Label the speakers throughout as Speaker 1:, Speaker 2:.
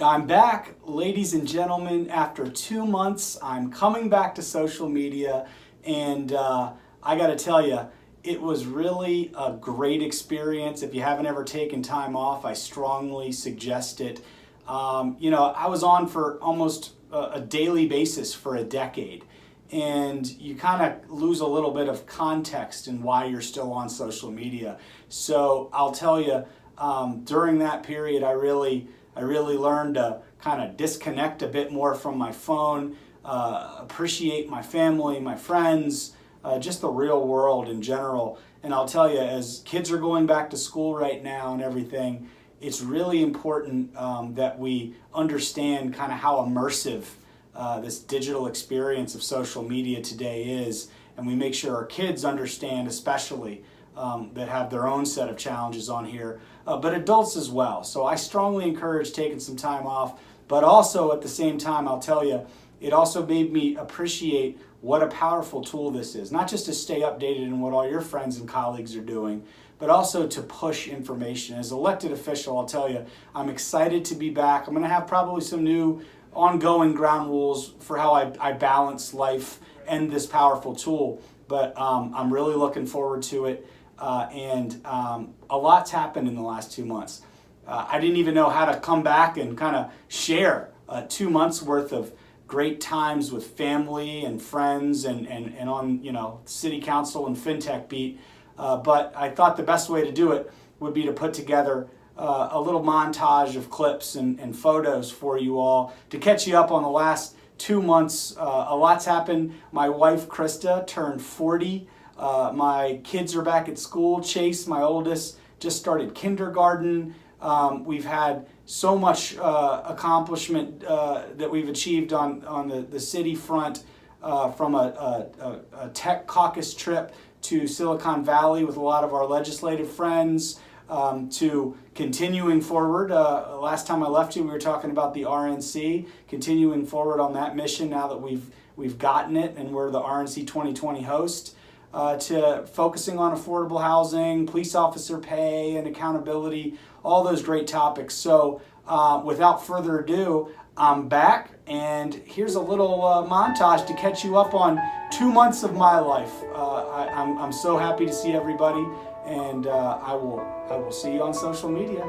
Speaker 1: I'm back, ladies and gentlemen. After 2 months, I'm coming back to social media, and I gotta tell you, it was really a great experience. If you haven't ever taken time off, I strongly suggest it. I was on for almost a daily basis for a decade, and you kind of lose a little bit of context in why you're still on social media. So I'll tell you, during that period, I really learned to kind of disconnect a bit more from my phone, appreciate my family, my friends, just the real world in general. And I'll tell you, as kids are going back to school right now and everything, it's really important that we understand kind of how immersive this digital experience of social media today is, and we make sure our kids understand, especially that have their own set of challenges on here, but adults as well. So I strongly encourage taking some time off, but also at the same time, I'll tell you, it also made me appreciate what a powerful tool this is, not just to stay updated in what all your friends and colleagues are doing, but also to push information. As an elected official, I'll tell you, I'm excited to be back. I'm going to have probably some new ongoing ground rules for how I balance life and this powerful tool, but I'm really looking forward to it. And a lot's happened in the last 2 months. I didn't even know how to come back and kind of share 2 months worth of great times with family and friends and on city council and fintech beat. But I thought the best way to do it would be to put together a little montage of clips and photos for you all to catch you up on the last 2 months. A lot's happened. My wife Krista turned 40. My kids are back at school. Chase, my oldest, just started kindergarten. We've had so much accomplishment that we've achieved on the city front, from a tech caucus trip to Silicon Valley with a lot of our legislative friends, to continuing forward. Last time I left you, we were talking about the RNC, continuing forward on that mission now that we've gotten it and we're the RNC 2020 host. To focusing on affordable housing, police officer pay and accountability, all those great topics. So without further ado, I'm back, and here's a little montage to catch you up on 2 months of my life. I'm so happy to see everybody, and I will see you on social media.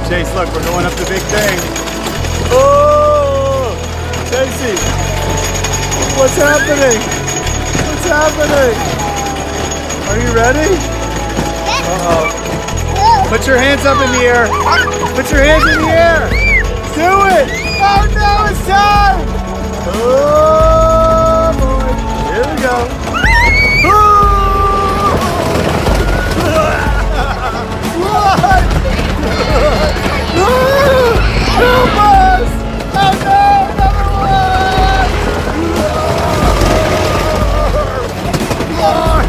Speaker 2: Chase, look, we're going up the big thing. Oh, Chasey, what's happening? What's happening? Are you ready? Uh-oh. Put your hands up in the air. Put your hands in the air. Do it. Oh no, it's time. Oh boy. Here we go. What? Help us! Oh no! Number one! Lord!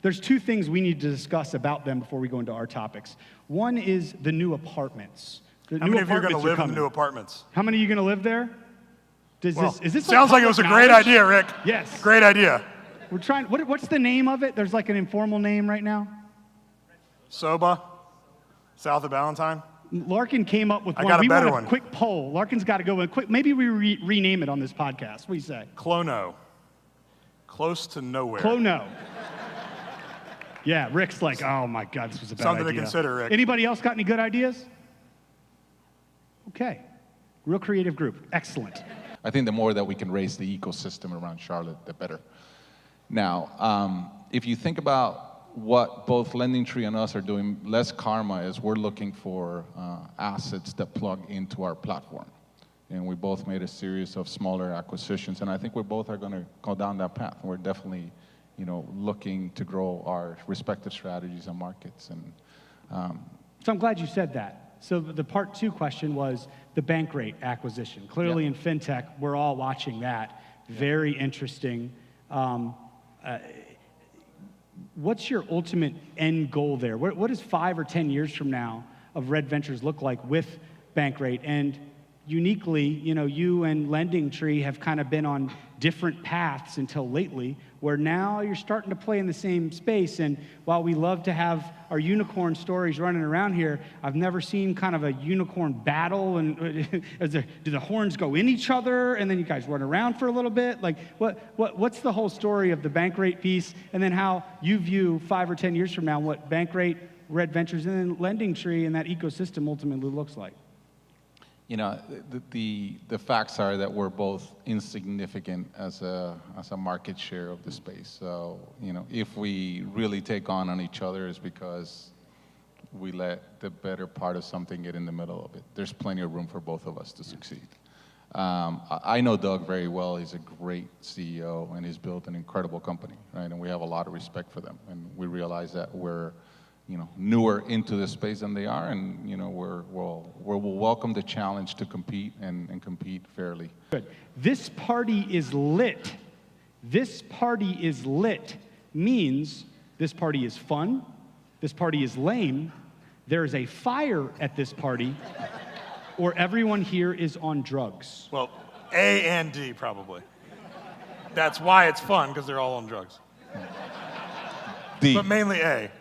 Speaker 3: There's two things we need to discuss about them before we go into our topics. One is the new apartments.
Speaker 4: How many of you are going to live in the new apartments?
Speaker 3: How many of you going to live there? Is this
Speaker 4: sounds like it was a great idea, Rick.
Speaker 3: Yes.
Speaker 4: Great idea.
Speaker 3: We're trying. What's the name of it? There's like an informal name right now.
Speaker 4: Soba, south of Ballantyne.
Speaker 3: Larkin came up with one.
Speaker 4: I got a better
Speaker 3: want
Speaker 4: one.
Speaker 3: A quick poll. Larkin's got to go in quick. Maybe we rename it on this podcast. What do you say?
Speaker 4: Clono. Close to nowhere.
Speaker 3: Clono. Yeah, Rick's like, oh my God, this was a bad
Speaker 4: Something
Speaker 3: idea.
Speaker 4: to consider, Rick.
Speaker 3: Anybody else got any good ideas? Okay. Real creative group. Excellent.
Speaker 5: I think the more that we can raise the ecosystem around Charlotte, the better. Now, if you think about what both LendingTree and us are doing, Less Karma is we're looking for assets that plug into our platform. And we both made a series of smaller acquisitions, and I think we both are going to go down that path. We're definitely, looking to grow our respective strategies and markets. And
Speaker 3: So I'm glad you said that. So the part two question was the Bankrate acquisition. Clearly in fintech, we're all watching that. Very interesting. What's your ultimate end goal there? What does 5 or 10 years from now of Red Ventures look like with Bankrate? And uniquely, you and LendingTree have kind of been on different paths until lately, where now you're starting to play in the same space. And while we love to have our unicorn stories running around here, I've never seen kind of a unicorn battle. And do the horns go in each other, and then you guys run around for a little bit? Like, what's the whole story of the Bankrate piece, and then how you view 5 or 10 years from now what Bankrate, Red Ventures, and then LendingTree and that ecosystem ultimately looks like?
Speaker 5: The facts are that we're both insignificant as a market share of the space. So, if we really take on each other, it's because we let the better part of something get in the middle of it. There's plenty of room for both of us to succeed. I know Doug very well. He's a great CEO, and he's built an incredible company, right? And we have a lot of respect for them. And we realize that we're newer into the space than they are, and we'll welcome the challenge to compete and compete fairly.
Speaker 3: Good. This party is lit. This party is lit means this party is fun. This party is lame. There is a fire at this party, or everyone here is on drugs.
Speaker 4: Well, A and D probably. That's why it's fun, because they're all on drugs.
Speaker 5: D.
Speaker 4: But mainly A.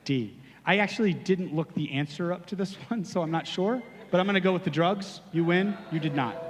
Speaker 3: D. I actually didn't look the answer up to this one, so I'm not sure. But I'm going to go with the drugs. You win. You did not.